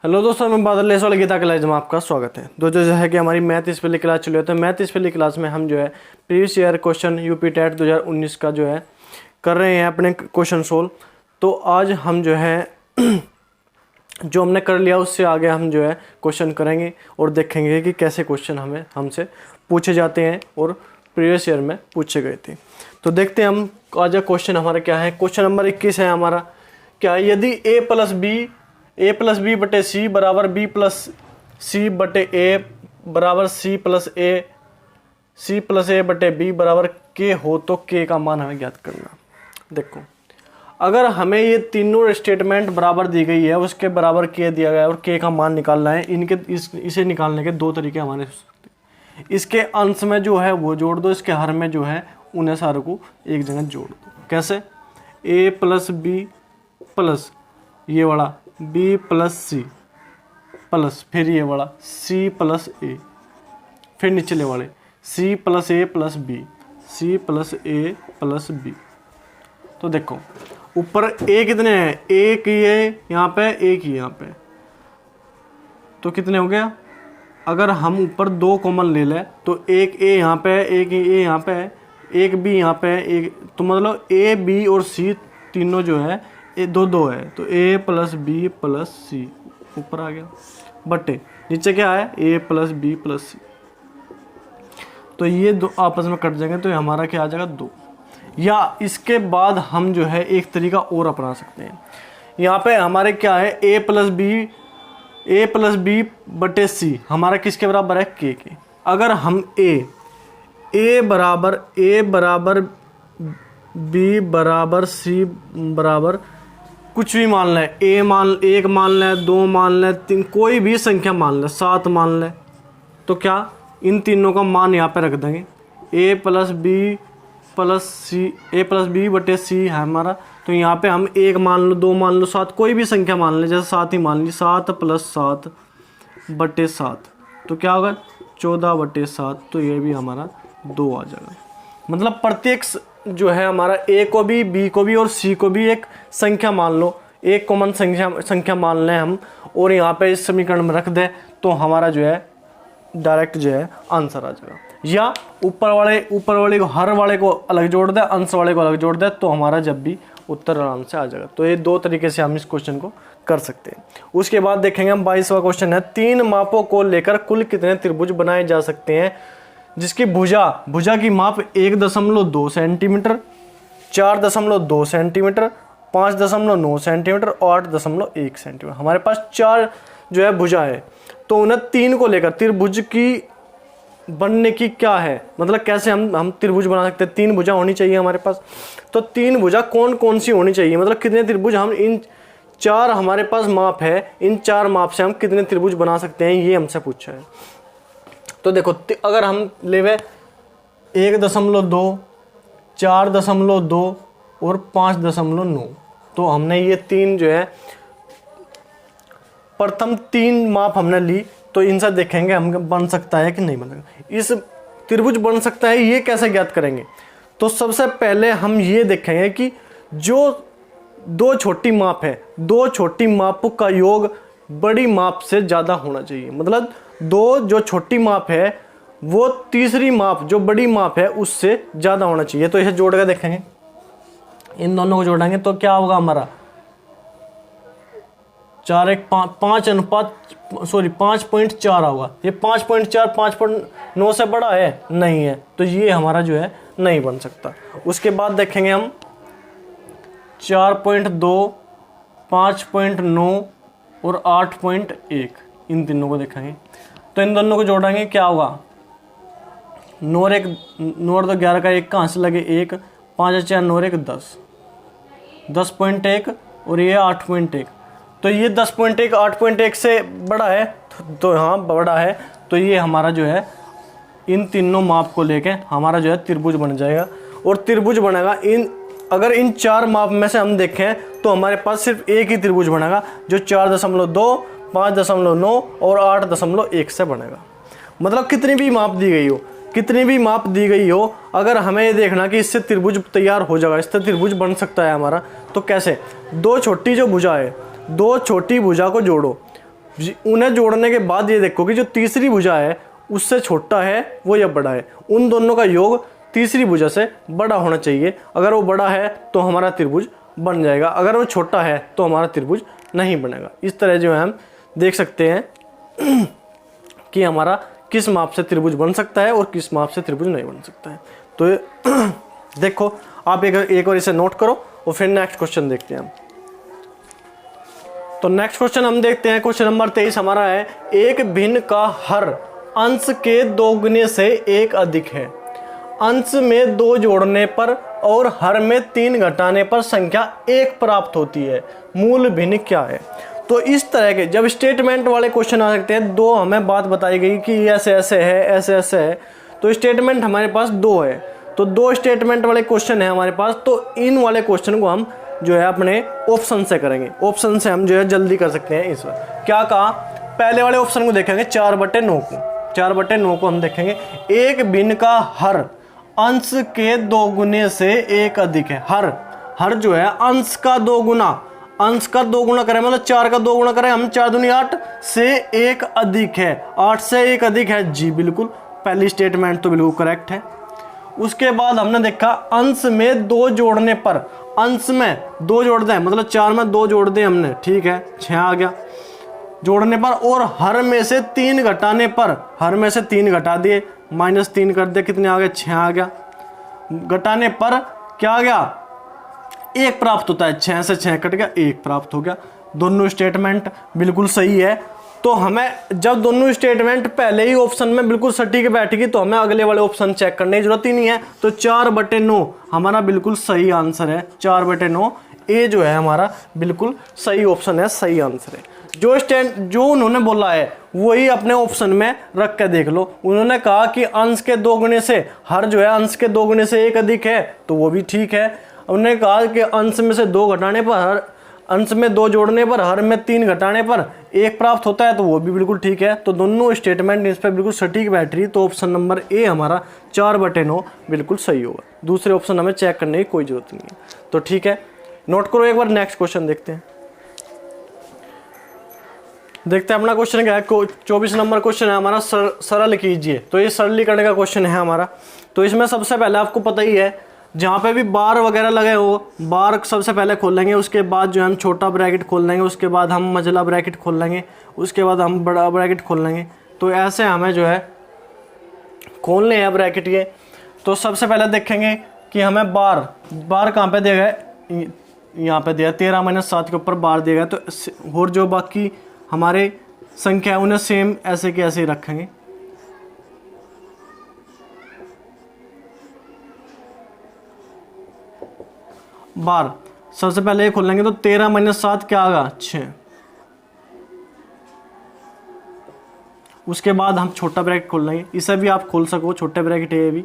Hello दोस्तों, मैं बादल लेस वाले गीता क्लास में आपका स्वागत है। दोस्तों जो है कि हमारी मैथ इस वाली क्लास चली है, तो मैथ इस वाली क्लास में हम जो है previous year question UP TET 2019 का जो है कर रहे हैं अपने क्वेश्चन सोल्व। तो आज हम जो है जो हमने कर लिया उससे आगे हम जो है क्वेश्चन करेंगे और देखेंगे कि कैसे क्वेश्चन हमसे पूछे जाते हैं और प्रीवियस ईयर में पूछे गए थे। तो देखते हैं हम आज का क्वेश्चन हमारा क्या है। क्वेश्चन नंबर 21 है हमारा, क्या यदि ए प्लस बी बटे सी बराबर बी प्लस सी बटे ए बराबर सी प्लस ए बटे बी बराबर के हो तो के का मान हमें ज्ञात करना। देखो, अगर हमें ये तीनों स्टेटमेंट बराबर दी गई है, उसके बराबर के दिया गया है और के का मान निकालना है, इसे निकालने के दो तरीके हमारे हो सकते हैं। इसके अंश में जो है वो जोड़ दो, इसके हर में जो है उन्हें सारों को एक जगह जोड़ दो। कैसे? ए प्लस बी प्लस ये वाला बी प्लस सी प्लस फिर ये वाला सी प्लस ए, फिर निचले वाले सी प्लस ए प्लस बी, सी प्लस ए प्लस बी। तो देखो ऊपर ए कितने हैं, एक ये यहाँ पे, एक ही यहाँ पे, तो कितने हो गया? अगर हम ऊपर दो कॉमन ले लें तो एक ए यहाँ पे, एक ए यहाँ पे, एक बी यहाँ पे, एक, तो मतलब ए बी और सी तीनों जो है ए दो है, तो ए प्लस बी प्लस सी ऊपर आ गया बटे नीचे क्या है ए प्लस बी प्लस सी। तो ये दो आपस में कट जाएंगे तो हमारा क्या आ जाएगा 2। या इसके बाद हम जो है एक तरीका और अपना सकते हैं। यहाँ पे हमारे क्या है ए प्लस बी बटे सी हमारा किसके बराबर है के। अगर हम ए बराबर बी बराबर सी बराबर कुछ भी मान लें, एक मान लें, 2 मान लें, 3, कोई भी संख्या मान लें, 7 मान लें, तो क्या इन तीनों का मान यहाँ पे रख देंगे। ए प्लस बी बटे सी है हमारा, तो यहाँ पे हम 1 मान लो, 2 मान लो, 7, कोई भी संख्या मान लें, जैसे 7 ही मान ली, 7 प्लस 7 बटे 7, तो क्या होगा 14 बटे 7, तो ये भी हमारा 2 आ जाएगा। मतलब प्रत्येक जो है हमारा ए को भी, बी को भी और सी को भी एक संख्या मान लो, एक कॉमन संख्या मान लें हम, और यहाँ पे इस समीकरण में रख दे, तो हमारा जो है डायरेक्ट जो है आंसर आ जाएगा। या ऊपर वाले को, हर वाले को अलग जोड़ दे, अंश वाले को अलग जोड़ दे, तो हमारा जब भी उत्तर आराम से आ जाएगा। तो ये दो तरीके से हम इस क्वेश्चन को कर सकते हैं। उसके बाद देखेंगे हम 22वां क्वेश्चन है, 3 मापों को लेकर कुल कितने त्रिभुज बनाए जा सकते हैं जिसकी भुजा की माप 1.2 सेंटीमीटर, 4.2 सेंटीमीटर, 5.9 सेंटीमीटर और 8.1 सेंटीमीटर। हमारे पास 4 जो है भुजा है, तो उन्हें 3 को लेकर त्रिभुज की बनने की क्या है, मतलब कैसे हम त्रिभुज बना सकते हैं। 3 भुजा होनी चाहिए हमारे पास, तो 3 भुजा कौन सी होनी चाहिए, मतलब कितने त्रिभुज हम इन 4 हमारे पास माप है, इन 4 माप से हम कितने त्रिभुज बना सकते हैं, ये हमसे पूछा है। तो देखो अगर हम लेवे 1.2, 4.2 और 5.9, तो हमने ये 3 जो है प्रथम 3 माप हमने ली, तो इनसे देखेंगे हम बन सकता है कि नहीं बन सकता, इस त्रिभुज बन सकता है, ये कैसे ज्ञात करेंगे। तो सबसे पहले हम ये देखेंगे कि जो 2 छोटी माप है, 2 छोटी मापों का योग बड़ी माप से ज़्यादा होना चाहिए। मतलब 2 जो छोटी माप है वो तीसरी माप जो बड़ी माप है उससे ज़्यादा होना चाहिए। तो इसे जोड़ कर देखेंगे, इन दोनों को जोड़ेंगे तो क्या होगा हमारा 5.4 होगा। ये 5.4 5.9 से बड़ा है नहीं है, तो ये हमारा जो है नहीं बन सकता। उसके बाद देखेंगे हम 4.2, 5.9 और 8.1, इन तीनों को देखेंगे, तो इन दोनों को जोड़ेंगे क्या होगा 9 और 11 का 1 कहाँ से लगे 1, 5 4 9 1 10, 10.1 और ये 8.1, तो ये 10.1 8.1 से बड़ा है, तो हाँ बड़ा है, तो ये हमारा जो है इन तीनों माप को लेके हमारा जो है त्रिभुज बन जाएगा। और त्रिभुज बनेगा अगर इन 4 माप में से हम देखें तो हमारे पास सिर्फ एक ही त्रिभुज बनेगा जो 4.2, 5.9 और 8.1 से बनेगा। मतलब कितनी भी माप दी गई हो, अगर हमें ये देखना कि इससे त्रिभुज तैयार हो जाएगा, इससे त्रिभुज बन सकता है हमारा, तो कैसे 2 छोटी जो भुजा है, 2 छोटी भुजा को जोड़ो, उन्हें जोड़ने के बाद ये देखो कि जो तीसरी भुजा है उससे छोटा है वो या बड़ा है, उन दोनों का योग तीसरी भुजा से बड़ा होना चाहिए। अगर वो बड़ा है तो हमारा त्रिभुज बन जाएगा, अगर वो छोटा है तो हमारा त्रिभुज नहीं बनेगा। इस तरह जो है हम देख सकते हैं कि हमारा किस माप से त्रिभुज बन सकता है और किस माप से त्रिभुज नहीं बन सकता है। तो देखो आप एक बार इसे नोट करो और फिर नेक्स्ट क्वेश्चन देखते हैं हम। तो नेक्स्ट क्वेश्चन हम देखते हैं, क्वेश्चन नंबर 23 हमारा है, एक भिन्न का हर अंश के दोगुने से एक अधिक है, अंश में 2 जोड़ने पर और हर में 3 घटाने पर संख्या 1 प्राप्त होती है, मूल भिन्न क्या है। तो इस तरह के जब स्टेटमेंट वाले क्वेश्चन आ सकते हैं, 2 हमें बात बताई गई कि ऐसे ऐसे है, ऐसे ऐसे है, तो स्टेटमेंट हमारे पास 2 है, तो 2 स्टेटमेंट वाले क्वेश्चन है हमारे पास। तो इन वाले क्वेश्चन को हम जो है अपने ऑप्शन से करेंगे, ऑप्शन से हम जो है जल्दी कर सकते हैं। इस बार क्या कहा, पहले वाले ऑप्शन को देखेंगे 4/9 को, 4/9 को हम देखेंगे, एक भिन्न का हर अंश के 2 गुने से 1 अधिक है। हर जो है अंश का 2 गुना, अंश का 2 गुना करें मतलब 4 का 2 गुना करें हम, 4 दूनी 8 से 1 अधिक है, 8 से 1 अधिक है जी, बिल्कुल पहली स्टेटमेंट तो बिल्कुल करेक्ट है। उसके बाद हमने देखा अंश में 2 जोड़ने पर, अंश में 2 जोड़ दें मतलब 4 में 2 जोड़ दें हमने, ठीक है 6 आ गया जोड़ने पर, और हर में से 3 घटाने पर, हर में से 3 घटा दिए -3 कर दे, कितने आ गए 6 आ गया, घटाने पर क्या आ गया 1 प्राप्त होता है, 6 से 6 कट गया 1 प्राप्त हो गया। दोनों स्टेटमेंट बिल्कुल सही है। तो हमें जब दोनों स्टेटमेंट पहले ही ऑप्शन में बिल्कुल सटीक बैठेगी तो हमें अगले वाले ऑप्शन चेक करने की जरूरत ही नहीं है। तो 4/9 हमारा बिल्कुल सही आंसर है, 4/9 ए जो है हमारा बिल्कुल सही ऑप्शन है, सही आंसर है। जो उन्होंने बोला है वही अपने ऑप्शन में रख के देख लो। उन्होंने कहा कि अंश के 2 गुने से हर जो है अंश के 2 गुने से 1 अधिक है, तो वो भी ठीक है। उन्होंने कहा कि अंश में से 2 घटाने पर, हर अंश में 2 जोड़ने पर, हर में 3 घटाने पर 1 प्राप्त होता है, तो वो भी बिल्कुल ठीक है। तो दोनों स्टेटमेंट इस पर बिल्कुल सटीक बैठ रही, तो ऑप्शन नंबर ए हमारा 4/9 बिल्कुल सही होगा। दूसरे ऑप्शन हमें चेक करने की कोई जरूरत नहीं है। तो ठीक है, नोट करो एक बार। नेक्स्ट क्वेश्चन देखते हैं अपना क्वेश्चन क्या है। 24 नंबर क्वेश्चन है हमारा, सरल कीजिए। तो ये सरलीकरण का क्वेश्चन है हमारा। तो इसमें सबसे पहले आपको पता ही है, जहाँ पे भी बार वगैरह लगे हो, बार सबसे पहले खोल लेंगे, उसके बाद जो है हम छोटा ब्रैकेट खोल लेंगे, उसके बाद हम मझला ब्रैकेट खोल लेंगे, उसके बाद हम बड़ा ब्रैकेट खोल लेंगे। तो ऐसे हमें जो है खोलने हैं ब्रैकेट ये। तो सबसे पहले देखेंगे कि हमें बार कहाँ पे दिया गया, यहाँ पे दिया 13-7 के ऊपर बार दिया गया। तो और जो बाकी हमारे संख्या है उन्हें सेम ऐसे के ऐसे ही रखेंगे। बार सबसे पहले ये खोलेंगे तो 13-7 क्या आएगा 6। उसके बाद हम छोटा ब्रैकेट खोल लेंगे, इसे भी आप खोल सको, छोटे ब्रैकेट है ये भी,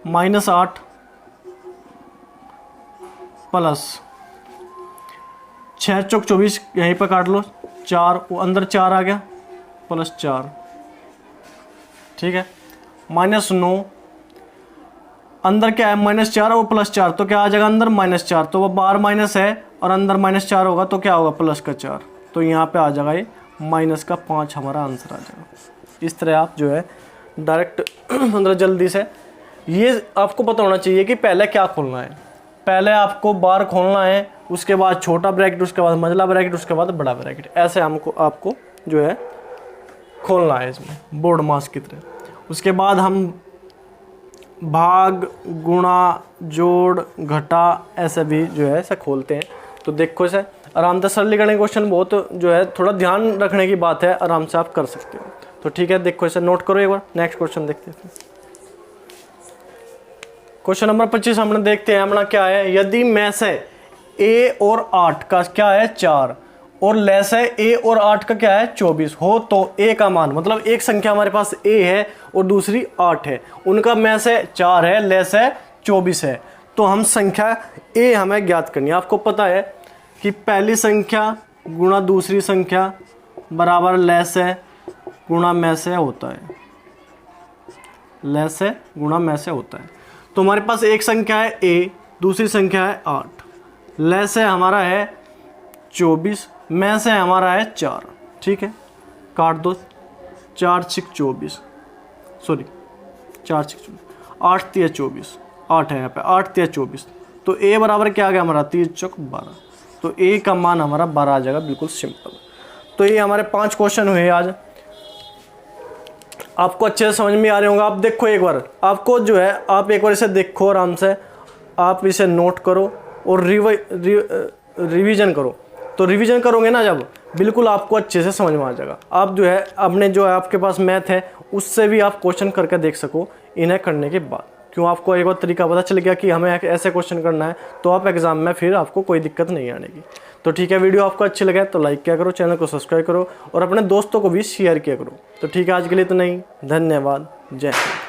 -8 प्लस 6 चौक 24, यहीं पर काट लो 4, वो अंदर 4 आ गया प्लस 4, ठीक है, -9 अंदर क्या है -4 और +4, तो क्या आ जाएगा अंदर -4, तो वो बार माइनस है और अंदर -4 होगा तो क्या होगा +4, तो यहाँ पे आ जाएगा ये -5 हमारा आंसर आ जाएगा। इस तरह आप जो है डायरेक्ट अंदर जल्दी से, ये आपको पता होना चाहिए कि पहले क्या खोलना है। पहले आपको बार खोलना है, उसके बाद छोटा ब्रैकेट, उसके बाद मझला ब्रैकेट, उसके बाद बड़ा ब्रैकेट, ऐसे आपको जो है खोलना है इसमें बोर्ड मास की तरह। उसके बाद हम भाग, गुणा, जोड़, घटा ऐसे भी जो है ऐसे खोलते हैं। तो देखो इसे आराम से सरलीकरण क्वेश्चन बहुत जो है थोड़ा ध्यान रखने की बात है, आराम से आप कर सकते हो। तो ठीक है, देखो इसे नोट करो एक बार। नेक्स्ट क्वेश्चन देखते हैं। क्वेश्चन नंबर 25 हमने देखते हैं अपना क्या है, यदि में से a और 8 का क्या है 4 और लेस है a और 8 का क्या है 24 हो, तो a का मान, मतलब एक संख्या हमारे पास a है और दूसरी 8 है, उनका में से 4 है, लेस है 24 है, तो हम संख्या a हमें ज्ञात करनी है। आपको पता है कि पहली संख्या गुणा दूसरी संख्या बराबर लेस है गुणा में से होता है, लेस है गुणा में से होता है। तो हमारे पास एक संख्या है a, दूसरी संख्या है 8, ले से हमारा है 24, में से हमारा है 4, ठीक है, काट दो, 4 6 24, सॉरी 4 6 8 3 24, 8 है यहाँ पे, 8 3 24, तो ए बराबर क्या आ गया हमारा 3 चौक 12, तो ए का मान हमारा 12 आ जाएगा, बिल्कुल सिंपल। तो ये हमारे 5 क्वेश्चन हुए आज, आपको अच्छे से समझ में आ रहे होंगे। आप देखो एक बार, आपको जो है आप एक बार इसे देखो आराम से, आप इसे नोट करो और रिवीजन करो। तो रिवीजन करोगे ना जब, बिल्कुल आपको अच्छे से समझ में आ जाएगा। आप जो है अपने जो है आपके पास मैथ है उससे भी आप क्वेश्चन करके देख सको इन्हें करने के बाद। क्यों, आपको एक और तरीका पता चल गया कि हमें ऐसे क्वेश्चन करना है, तो आप एग्जाम में फिर आपको कोई दिक्कत नहीं आने की। तो ठीक है, वीडियो आपको अच्छी लगे तो लाइक किया करो, चैनल को सब्सक्राइब करो और अपने दोस्तों को भी शेयर किया करो। तो ठीक है, आज के लिए तो नहीं, धन्यवाद, जय हिंद।